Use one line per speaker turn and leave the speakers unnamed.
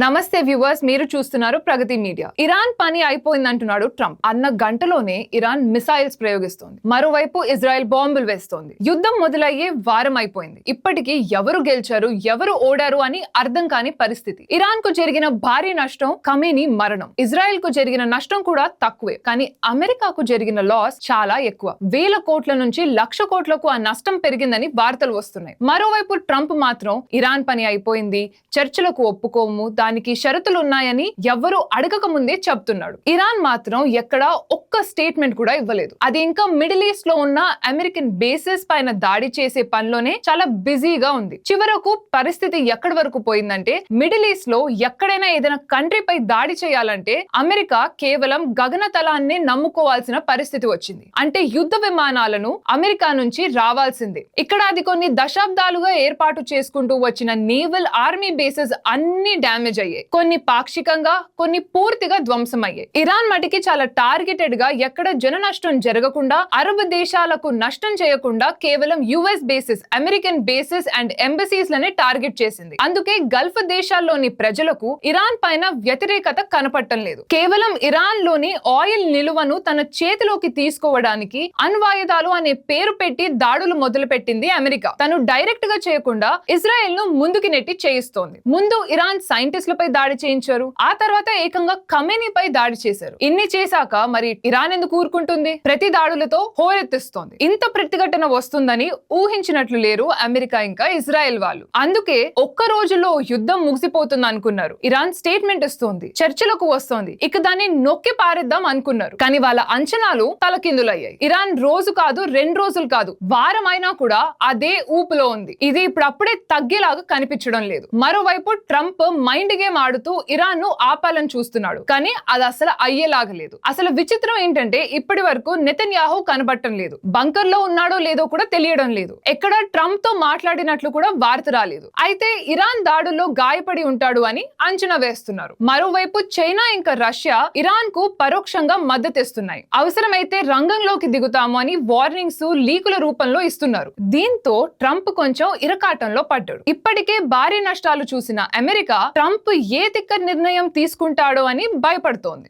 నమస్తే వ్యూవర్స్, మీరు చూస్తున్నారు ప్రగతి మీడియా. ఇరాన్ పని అయిపోయిందంటున్నాడు ట్రంప్. అన్న గంటలోనే ఇరాన్ మిసైల్స్ ప్రయోగిస్తోంది. మరోవైపు ఇజ్రాయెల్ బాంబులు వేస్తోంది. యుద్ధం మొదలయ్యే వారం అయిపోయింది. ఇప్పటికీ ఎవరు గెలిచారు, ఎవరు ఓడారు అని అర్థం కాని పరిస్థితి. ఇరాన్ కు జరిగిన భారీ నష్టం ఖమేనీ మరణం. ఇజ్రాయెల్ కు జరిగిన నష్టం కూడా తక్కువే, కానీ అమెరికాకు జరిగిన లాస్ చాలా ఎక్కువ. వేల కోట్ల నుంచి లక్ష కోట్లకు ఆ నష్టం పెరిగిందని వార్తలు వస్తున్నాయి. మరోవైపు ట్రంప్ మాత్రం ఇరాన్ పని అయిపోయింది, చర్చలకు ఒప్పుకోము, దానికి షరతులు ఉన్నాయని ఎవ్వరూ అడగక ముందే చెప్తున్నాడు. ఇరాన్ మాత్రం ఎక్కడా ఒక్క స్టేట్మెంట్ కూడా ఇవ్వలేదు. అది ఇంకా మిడిల్ ఈస్ట్ లో ఉన్న అమెరికన్ బేసెస్ పైన దాడి చేసే పనిలోనే చాలా బిజీగా ఉంది. చివరకు పరిస్థితి ఎక్కడి వరకు పోయిందంటే, మిడిల్ ఈస్ట్ లో ఎక్కడైనా ఏదైనా కంట్రీపై దాడి చేయాలంటే అమెరికా కేవలం గగనతలాన్ని నమ్ముకోవాల్సిన పరిస్థితి వచ్చింది. అంటే యుద్ధ విమానాలను అమెరికా నుంచి రావాల్సిందే. ఇక్కడ అది కొన్ని దశాబ్దాలుగా ఏర్పాటు చేసుకుంటూ వచ్చిన నేవల్ ఆర్మీ బేసెస్ అన్ని డ్యామేజ్ అయ్యాయి. కొన్ని పాక్షికంగా, కొన్ని పూర్తిగా ధ్వంసమయ్యాయి. ఇరాన్ మటికి చాలా టార్గెటెడ్ గా ఎక్కడ జన నష్టం జరగకుండా, అరబ్ దేశాలకు నష్టం చేయకుండా కేవలం US bases, American bases and embassies లని టార్గెట్ చేసింది. అందుకే గల్ఫ్ దేశాల్లోని ప్రజలకు ఇరాన్ పైన వ్యతిరేకత కనపడటం లేదు. కేవలం ఇరాన్ లోని ఆయిల్ నిలువను తన చేతిలోకి తీసుకోవడానికి అణ్వాయుధాలు అనే పేరు పెట్టి దాడులు మొదలు పెట్టింది అమెరికా. తను డైరెక్ట్ గా చేయకుండా ఇజ్రాయెల్ ను ముందుకి నెట్టి చేయిస్తోంది. ముందు ఇరాన్ సైంటిస్టులపై దాడి చేయించారు, ఆ తర్వాత ఏకంగా ఖమేనీపై దాడి చేశారు. ఇన్ని చేశాక మరి ఇరాన్ ఎందుకు ఊరుకుంటుంది? ప్రతి దాడులతో హోరెత్తిస్తోంది. ఇంత ప్రతిఘటన వస్తుందని ఊహించినట్లు లేరు అమెరికా ఇంకా ఇజ్రాయెల్ వాళ్ళు. అందుకే ఒక్క రోజులో యుద్ధం ముగిసిపోతుంది అనుకున్నారు. ఇరాన్ స్టేట్మెంట్ ఇస్తోంది, చర్చలకు వస్తోంది, ఇక దాన్ని నొక్కి పారేద్దాం అనుకున్నారు. కానీ వాళ్ళ అంచనాలు తలకిందులయ్యాయి. ఇరాన్ రోజు కాదు, 2 రోజులు కాదు, వారం అయినా కూడా అదే ఊపులో ఉంది. ఇది ఇప్పుడు అప్పుడే తగ్గేలాగా కనిపించడం లేదు. మరోవైపు ట్రంప్ మైండ్ గేమ్ ఆడుతూ ఇరాన్ ను ఆపాలని చూస్తున్నాడు, కానీ అది అసలు అయ్యేలాగా లేదు. అసలు విచిత్రం ఏంటంటే, ఇప్పటి వరకు నెతన్యాహు కనబడటం లేదు. బంకర్ లో ఉన్నాడో లేదో కూడా తెలియడం లేదు. ఎక్కడ ట్రంప్ తో మాట్లాడినట్లు కూడా వార్త రాలేదు. అయితే ఇరాన్ దాడుల్లో గాయపడి ఉంటాడు అని అంచనా వేస్తున్నారు. మరోవైపు చైనా ఇంకా రష్యా ఇరాన్ కు పరోక్షంగా మద్దతిస్తున్నాయి. అవసరమైతే రంగంలోకి దిగుతాము అని వార్నింగ్స్, లీకుల రూపంలో ఇస్తున్నారు. దీంతో ట్రంప్ కొంచెం ఇరకాటంలో పడ్డాడు. ఇప్పటికే భారీ నష్టాలు చూసిన అమెరికా ట్రంప్ ఏ తిక్క నిర్ణయం తీసుకుంటాడో అని భయపడుతోంది.